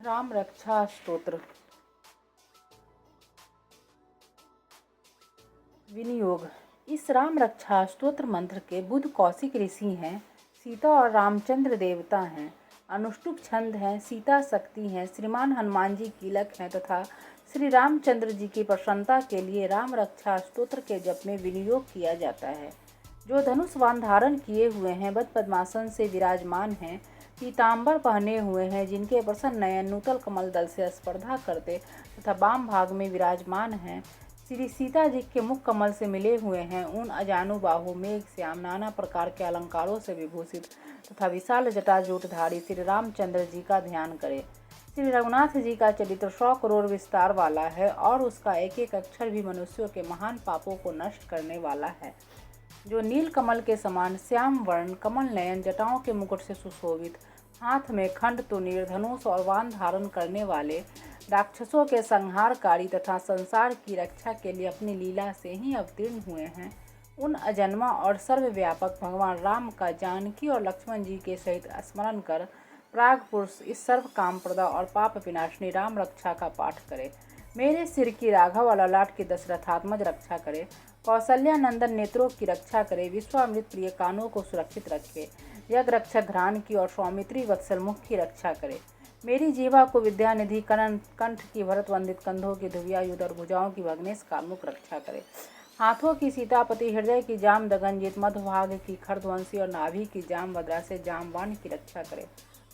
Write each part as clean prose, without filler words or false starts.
राम रक्षा स्तोत्र। विनियोग। इस राम रक्षा स्तोत्र मंत्र के बुध कौशिक ऋषि हैं, सीता और रामचंद्र देवता हैं, अनुष्टुप छंद हैं, सीता शक्ति हैं, श्रीमान हनुमान जी कीलक हैं तथा श्री रामचंद्र जी की प्रसन्नता के लिए राम रक्षा स्तोत्र के जप में विनियोग किया जाता है। जो धनुष बाण धारण किए हुए हैं, वज्र पद्मासन से विराजमान हैं, पीताम्बर पहने हुए हैं, जिनके प्रसन्न नयन नूतल कमल दल से स्पर्धा करते तथा वाम भाग में विराजमान हैं, श्री सीता जी के मुख कमल से मिले हुए हैं, उन अजानुबाहु मेघ श्याम नाना प्रकार के अलंकारों से विभूषित तथा विशाल जटाजूटधारी श्री रामचंद्र जी का ध्यान करें। श्री रघुनाथ जी का चरित्र 100 करोड़ विस्तार वाला है और उसका एक एक अक्षर भी मनुष्यों के महान पापों को नष्ट करने वाला है। जो नील कमल के समान श्याम वर्ण, कमल नयन, जटाओं के मुकुट से सुशोभित, हाथ में खंड तुनीर, धनुष और बाण धारण करने वाले, राक्षसों के संहारकारी तथा संसार की रक्षा के लिए अपनी लीला से ही अवतीर्ण हुए हैं, उन अजन्मा और सर्वव्यापक भगवान राम का जानकी और लक्ष्मण जी के सहित स्मरण कर प्राग पुरुष इस सर्व कामप्रदा और पाप विनाशिनी राम रक्षा का पाठ करे। मेरे सिर की राघव और ललाट की दशरथात्मज रक्षा करे, कौशल्या नंदन नेत्रों की रक्षा करे, विश्वामित्र प्रिय कानों को सुरक्षित रखे, यज्ञ रक्षक घ्राण की और सौमित्री वत्सल मुख की रक्षा करे। मेरी जीवा को विद्यानिधि कंठ की भरत वंदित, कंधों की ध्रुवियायुध और भुजाओं की भग्नेश कामुक रक्षा करे। हाथों की सीतापति, हृदय की जाम दगनजीत, मध्यभाग की खरध्वंसी और नाभि की जाम भद्रा से जामवान की रक्षा करे।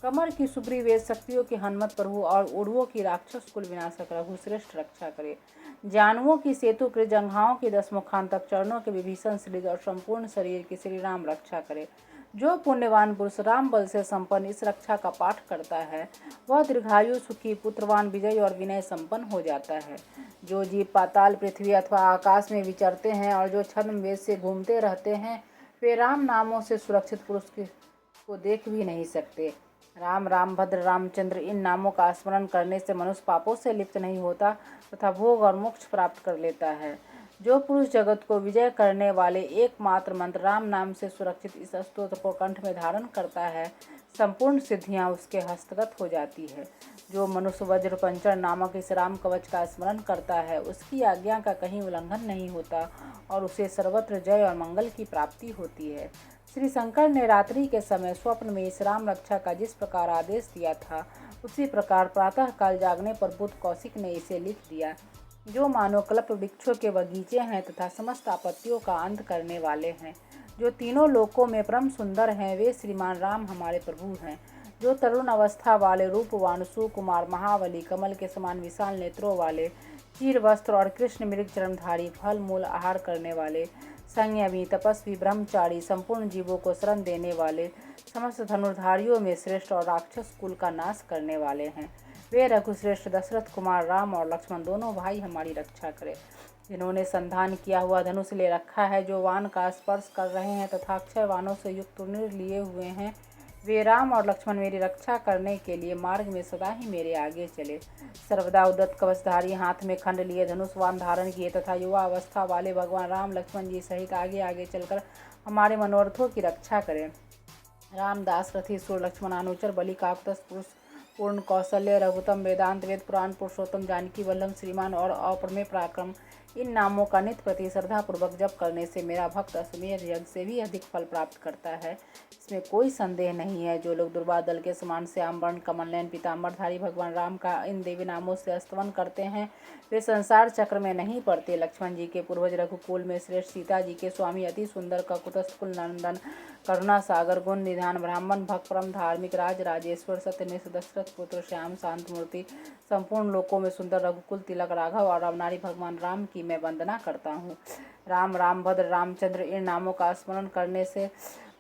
कमर की सुग्री वेद शक्तियों की हनुमत प्रभु और उड़वों की राक्षस कुल विनाशक रघुश्रेष्ठ रक्षा करे। जानुओं की सेतु कृत, जंघाओं की 10 मुखांतक, चरणों के विभीषण श्रीज और संपूर्ण शरीर की श्री राम रक्षा करे। जो पुण्यवान पुरुष राम बल से संपन्न इस रक्षा का पाठ करता है, वह दीर्घायु, सुखी, पुत्रवान, विजयी और विनय संपन्न हो जाता है। जो जीव पाताल, पृथ्वी अथवा आकाश में विचरते हैं और जो छद्म वेद से घूमते रहते हैं, वे राम नामों से सुरक्षित पुरुष को देख भी नहीं सकते। राम, रामभद्र, रामचंद्र इन नामों का स्मरण करने से मनुष्य पापों से लिप्त नहीं होता तथा भोग और मोक्ष प्राप्त कर लेता है। जो पुरुष जगत को विजय करने वाले एकमात्र मंत्र राम नाम से सुरक्षित इस स्तोत्र को कंठ में धारण करता है, संपूर्ण सिद्धियां उसके हस्तगत हो जाती है। जो मनुष्य वज्र पंचर नामक इस राम कवच का स्मरण करता है, उसकी आज्ञा का कहीं उल्लंघन नहीं होता और उसे सर्वत्र जय और मंगल की प्राप्ति होती है। श्री शंकर ने रात्रि के समय स्वप्न में इस राम रक्षा का जिस प्रकार आदेश दिया था, उसी प्रकार प्रातः काल जागने पर बुध कौशिक ने इसे लिख दिया। जो मानो कल्प वृक्षों के बगीचे हैं तथा समस्त आपत्तियों का अंत करने वाले हैं, जो तीनों लोकों में परम सुंदर हैं, वे श्रीमान राम हमारे प्रभु हैं। जो तरुण अवस्था वाले, रूपवान, सुकुमार, महाबली, कमल के समान विशाल नेत्रों वाले, चीर वस्त्र और कृष्ण मृग चरणधारी, फल मूल आहार करने वाले, संयमी, तपस्वी, ब्रह्मचारी, संपूर्ण जीवों को शरण देने वाले, समस्त धनुर्धारियों में श्रेष्ठ और राक्षस कुल का नाश करने वाले हैं, वे रघुश्रेष्ठ दशरथ कुमार राम और लक्ष्मण दोनों भाई हमारी रक्षा करें। जिन्होंने संधान किया हुआ धनुष ले रखा है, जो वान का स्पर्श कर रहे हैं तथा अक्षय वानों से युक्त तुनीर लिए हुए हैं, वे राम और लक्ष्मण मेरी रक्षा करने के लिए मार्ग में सदा ही मेरे आगे चले। सर्वदा उद्यत कवचधारी, हाथ में खंड लिए, धनुष वान धारण किए तथा युवा अवस्था वाले भगवान राम लक्ष्मण जी सहित आगे आगे चलकर हमारे मनोरथों की रक्षा करें। रामदास रथी सुर, लक्ष्मण अनुचर, बलि काकुत्स्थ पुरुष, पूर्ण कौशल्य, रघुतम, वेदांत वेद पुराण पुरुषोत्तम, जानकी वल्लभ, श्रीमान और अप्रमेय पराक्रम, इन नामों का नित्य प्रति श्रद्धा पूर्वक जप करने से मेरा भक्त अश्वमेध यज्ञ से भी अधिक फल प्राप्त करता है, इसमें कोई संदेह नहीं है। जो लोग दुर्वा दल के समान श्याम वर्ण, कमल नयन, पीताम्बरधारी भगवान राम का इन देवी नामों से स्तवन करते हैं, वे संसार चक्र में नहीं पड़ते। लक्ष्मण जी के पूर्वज, रघुकुल में श्रेष्ठ, सीता जी के स्वामी, अति सुंदर, काकुत्स्थ कुल नंदन, करुणा सागर, गुण निधान, ब्राह्मण भक्त, परम धार्मिक, राज राजेश्वर, सत्यनिष्ठ, दशरथ पुत्र, श्याम शांत मूर्ति, संपूर्ण लोकों में सुंदर, रघुकुल तिलक, राघव और रामनारी भगवान राम की मैं वंदना करता हूँ। राम, रामभद्र, रामचंद्र इन नामों का स्मरण करने से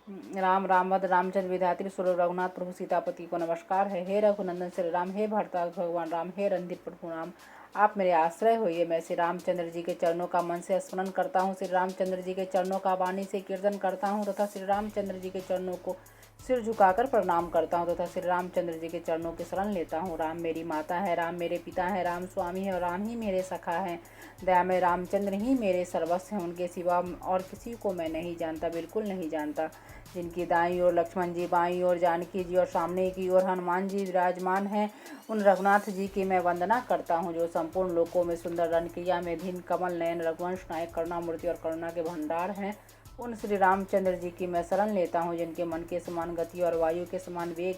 राम, रामभद्र, रामचंद्र विधात्री स्वरूप रघुनाथ प्रभु सीतापति को नमस्कार है। हे रघुनंदन श्री राम, हे भरताज भगवान राम, हे रणधीर प्रभु राम, आप मेरे आश्रय होइए। मैं श्री रामचंद्र जी के चरणों का मन से स्मरण करता हूँ, श्री रामचंद्र जी के चरणों का वाणी से कीर्तन करता हूँ तथा श्री रामचंद्र जी के चरणों को सिर झुकाकर प्रणाम करता हूँ तथा श्री रामचंद्र जी के चरणों की शरण लेता हूँ। राम मेरी माता है, राम मेरे पिता है, राम स्वामी है और राम ही मेरे सखा हैं। दया में रामचंद्र ही मेरे सर्वस्व हैं, उनके सिवा और किसी को मैं नहीं जानता, बिल्कुल नहीं जानता। जिनकी दाईं ओर लक्ष्मण जी, बाईं ओर जानकी जी और सामने की ओर हनुमान जी विराजमान हैं, उन रघुनाथ जी की मैं वंदना करता हूँ, जो संपूर्ण लोकों में सुंदर रनक्रिया में धीन कमल नयन रघुवंश नायक करुणामूर्ति और करुणा के भंडार हैं। उन श्री रामचंद्र जी की मैं शरण लेता हूँ, जिनके मन के समान गति और वायु के समान वेग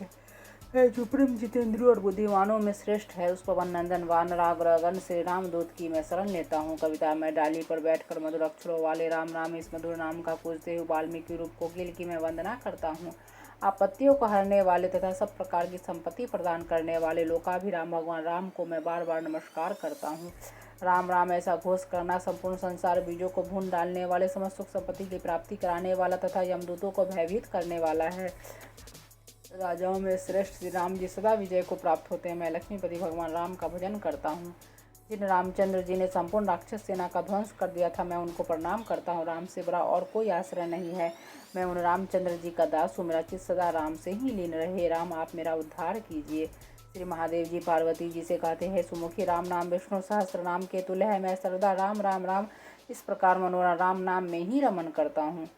है, जो प्रेम जितेंद्रियों और बुद्धिमानों में श्रेष्ठ है, उस पवन नंदन वानराग्रगण श्री रामदूत की मैं शरण लेता हूँ। कविता में डाली पर बैठकर मधुर अक्षरों वाले राम नाम इस मधुर नाम का पूजते हुए वाल्मीकि रूप कोकिल की मैं वंदना करता हूँ। आपत्तियों को हरने वाले तथा सब प्रकार की संपत्ति प्रदान करने वाले लोकाभिराम भगवान राम को मैं बार बार नमस्कार करता हूँ। राम राम ऐसा घोष करना संपूर्ण संसार बीजों को भून डालने वाले, समस्त सुख संपत्ति की प्राप्ति कराने वाला तथा यमदूतों को भयभीत करने वाला है। राजाओं में श्रेष्ठ श्री राम जी सदा विजय को प्राप्त होते हैं। मैं लक्ष्मीपति भगवान राम का भजन करता हूँ। जिन रामचंद्र जी ने संपूर्ण राक्षस सेना का ध्वंस कर दिया था, मैं उनको प्रणाम करता हूँ। राम से बड़ा और कोई आश्रय नहीं है। मैं उन रामचंद्र जी का दास हूँ, मेरा चित्त सदा राम से ही लीन रहे। राम आप मेरा उद्धार कीजिए। श्री महादेव जी पार्वती जी से कहते हैं, सुमुखी राम नाम विष्णु सहस्त्र नाम के तुल्य है। मैं सर्वदा राम राम राम इस प्रकार मनोरम राम नाम में ही रमन करता हूँ।